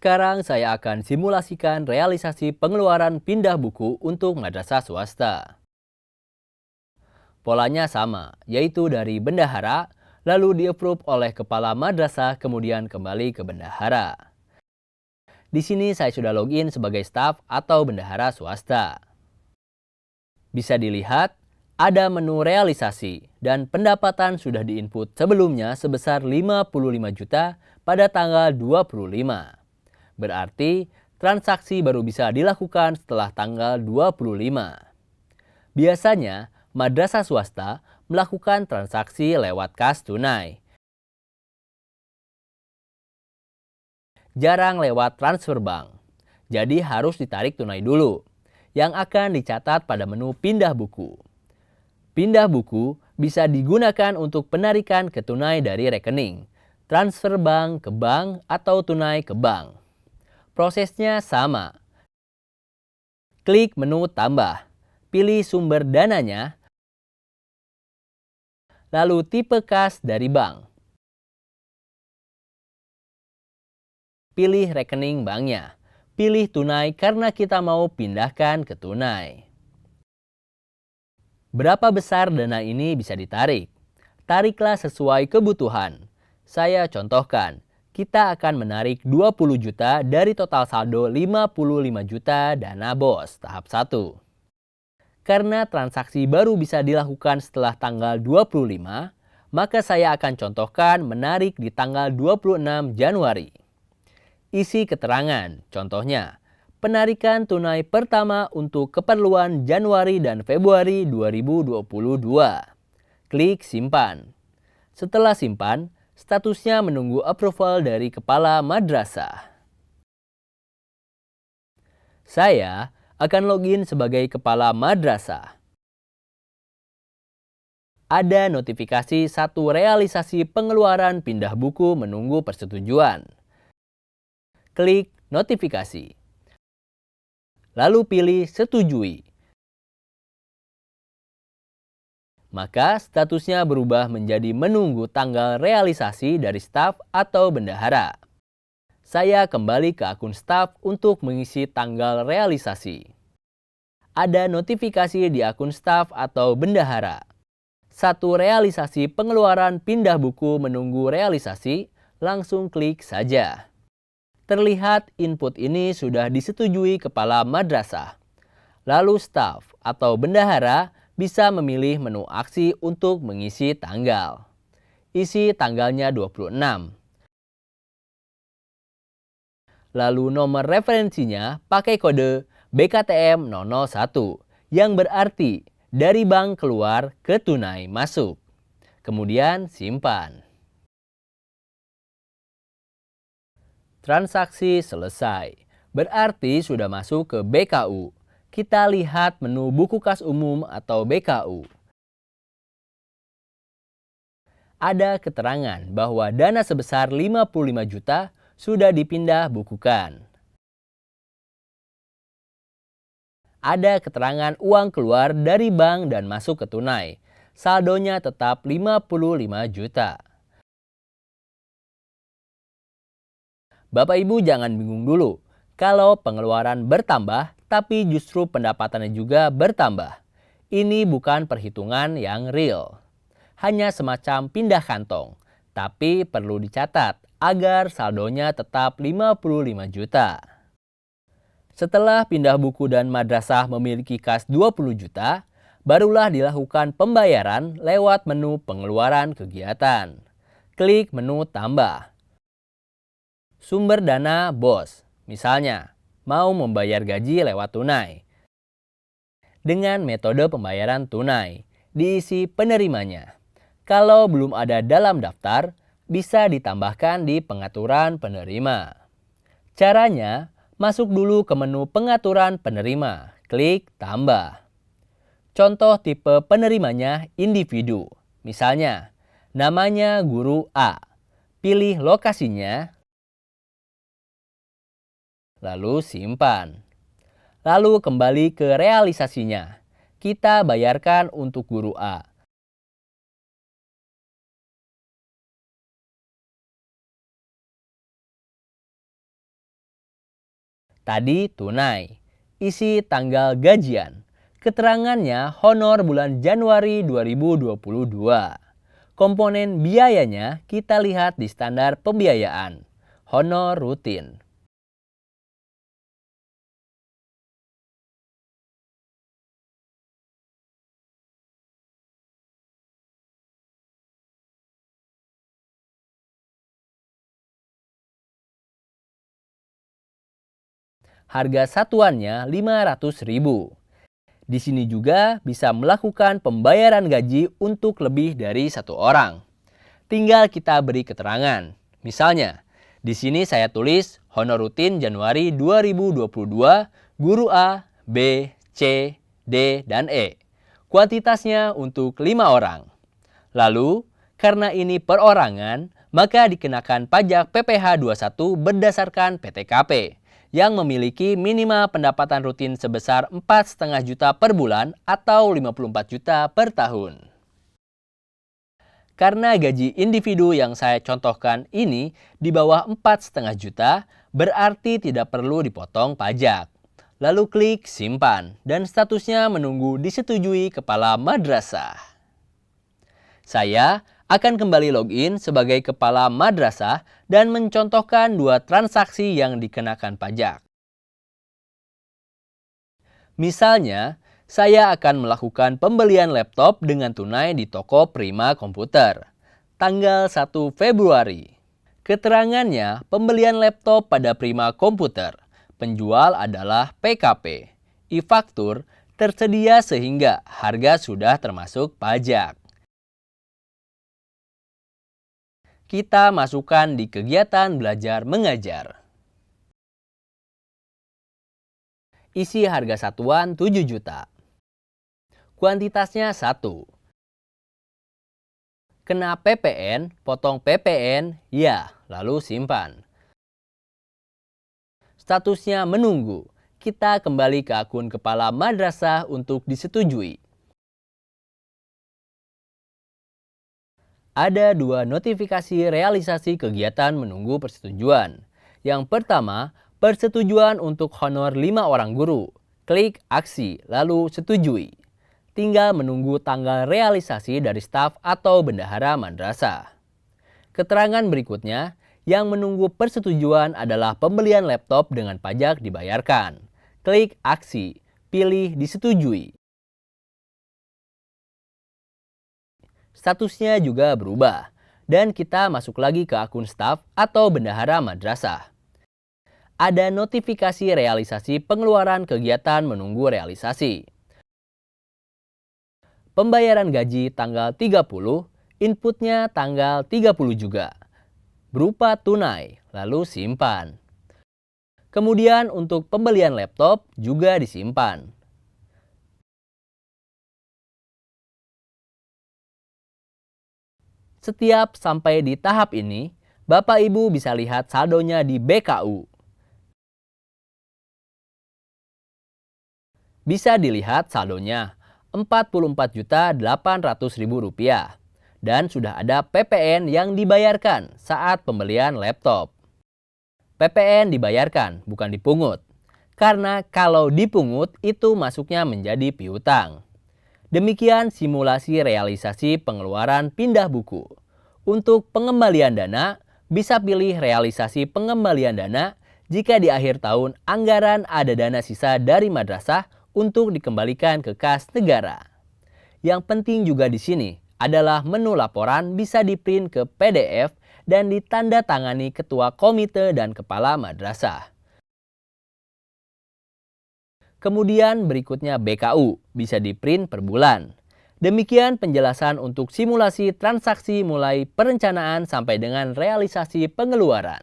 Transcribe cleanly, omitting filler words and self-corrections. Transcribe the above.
Sekarang saya akan simulasikan realisasi pengeluaran pindah buku untuk madrasah swasta. Polanya sama, yaitu dari bendahara, lalu di-approve oleh kepala madrasah, kemudian kembali ke bendahara. Di sini saya sudah login sebagai staf atau bendahara swasta. Bisa dilihat, ada menu realisasi dan pendapatan sudah diinput sebelumnya sebesar 55 juta pada tanggal 25. Berarti transaksi baru bisa dilakukan setelah tanggal 25. Biasanya, madrasah swasta melakukan transaksi lewat kas tunai. Jarang lewat transfer bank. Jadi harus ditarik tunai dulu, yang akan dicatat pada menu pindah buku. Pindah buku bisa digunakan untuk penarikan ke tunai dari rekening, transfer bank ke bank, atau tunai ke bank. Prosesnya sama. Klik menu tambah, pilih sumber dananya, lalu tipe kas dari bank. Pilih rekening banknya. Pilih tunai karena kita mau pindahkan ke tunai. Berapa besar dana ini bisa ditarik? Tariklah sesuai kebutuhan. Saya contohkan, kita akan menarik 20 juta dari total saldo 55 juta dana BOS tahap 1. Karena transaksi baru bisa dilakukan setelah tanggal 25, maka saya akan contohkan menarik di tanggal 26 Januari. Isi keterangan, contohnya, penarikan tunai pertama untuk keperluan Januari dan Februari 2022. Klik simpan. Setelah simpan, statusnya menunggu approval dari kepala madrasah. Saya akan login sebagai kepala madrasah. Ada notifikasi satu realisasi pengeluaran pindah buku menunggu persetujuan. Klik notifikasi. Lalu pilih setujui. Maka statusnya berubah menjadi menunggu tanggal realisasi dari staf atau bendahara. Saya kembali ke akun staf untuk mengisi tanggal realisasi. Ada notifikasi di akun staf atau bendahara. Satu realisasi pengeluaran pindah buku menunggu realisasi, langsung klik saja. Terlihat input ini sudah disetujui kepala madrasah. Lalu staf atau bendahara bisa memilih menu aksi untuk mengisi tanggal. Isi tanggalnya 26. Lalu nomor referensinya pakai kode BKTM 001 yang berarti dari bank keluar ke tunai masuk. Kemudian simpan. Transaksi selesai. Berarti sudah masuk ke BKU. Kita lihat menu buku kas umum atau BKU. Ada keterangan bahwa dana sebesar 55 juta sudah dipindah bukukan. Ada keterangan uang keluar dari bank dan masuk ke tunai. Saldonya tetap 55 juta. Bapak Ibu jangan bingung dulu. Kalau pengeluaran bertambah, tapi justru pendapatannya juga bertambah. Ini bukan perhitungan yang real. Hanya semacam pindah kantong. Tapi perlu dicatat agar saldonya tetap 55 juta. Setelah pindah buku dan madrasah memiliki kas 20 juta, barulah dilakukan pembayaran lewat menu pengeluaran kegiatan. Klik menu tambah. Sumber dana BOS, misalnya mau membayar gaji lewat tunai. Dengan metode pembayaran tunai, diisi penerimanya. Kalau belum ada dalam daftar, bisa ditambahkan di pengaturan penerima. Caranya, masuk dulu ke menu pengaturan penerima, klik tambah. Contoh tipe penerimanya individu, misalnya namanya guru A. Pilih lokasinya, lalu simpan. Lalu kembali ke realisasinya. Kita bayarkan untuk guru A. Tadi tunai, isi tanggal gajian. Keterangannya honor bulan Januari 2022. Komponen biayanya kita lihat di standar pembiayaan, honor rutin. Harga satuannya Rp500.000. Di sini juga bisa melakukan pembayaran gaji untuk lebih dari satu orang. Tinggal kita beri keterangan. Misalnya, di sini saya tulis honor rutin Januari 2022 guru A, B, C, D, dan E. Kuantitasnya untuk 5 orang. Lalu, karena ini perorangan, maka dikenakan pajak PPh 21 berdasarkan PTKP yang memiliki minimal pendapatan rutin sebesar 4,5 juta per bulan atau 54 juta per tahun. Karena gaji individu yang saya contohkan ini di bawah 4,5 juta, berarti tidak perlu dipotong pajak. Lalu klik simpan dan statusnya menunggu disetujui kepala madrasah. Saya akan kembali login sebagai kepala madrasah dan mencontohkan 2 transaksi yang dikenakan pajak. Misalnya, saya akan melakukan pembelian laptop dengan tunai di toko Prima Komputer, tanggal 1 Februari. Keterangannya, pembelian laptop pada Prima Komputer, penjual adalah PKP, e-faktur tersedia sehingga harga sudah termasuk pajak. Kita masukkan di kegiatan belajar mengajar. Isi harga satuan 7 juta. Kuantitasnya 1. Kena PPN, potong PPN, ya, lalu simpan. Statusnya menunggu. Kita kembali ke akun kepala madrasah untuk disetujui. Ada 2 notifikasi realisasi kegiatan menunggu persetujuan. Yang pertama, persetujuan untuk honor 5 orang guru. Klik aksi, lalu setujui. Tinggal menunggu tanggal realisasi dari staf atau bendahara madrasah. Keterangan berikutnya, yang menunggu persetujuan adalah pembelian laptop dengan pajak dibayarkan. Klik aksi, pilih disetujui. Statusnya juga berubah, dan kita masuk lagi ke akun staf atau bendahara madrasah. Ada notifikasi realisasi pengeluaran kegiatan menunggu realisasi. Pembayaran gaji tanggal 30, inputnya tanggal 30 juga. Berupa tunai, lalu simpan. Kemudian untuk pembelian laptop juga disimpan. Setiap sampai di tahap ini, Bapak Ibu bisa lihat saldonya di BKU. Bisa dilihat saldonya Rp44.800.000 dan sudah ada PPN yang dibayarkan saat pembelian laptop. PPN dibayarkan, bukan dipungut. Karena kalau dipungut itu masuknya menjadi piutang. Demikian simulasi realisasi pengeluaran pindah buku. Untuk pengembalian dana, bisa pilih realisasi pengembalian dana jika di akhir tahun anggaran ada dana sisa dari madrasah untuk dikembalikan ke kas negara. Yang penting juga di sini adalah menu laporan bisa di-print ke PDF dan ditanda tangani ketua komite dan kepala madrasah. Kemudian berikutnya BKU, bisa di-print per bulan. Demikian penjelasan untuk simulasi transaksi mulai perencanaan sampai dengan realisasi pengeluaran.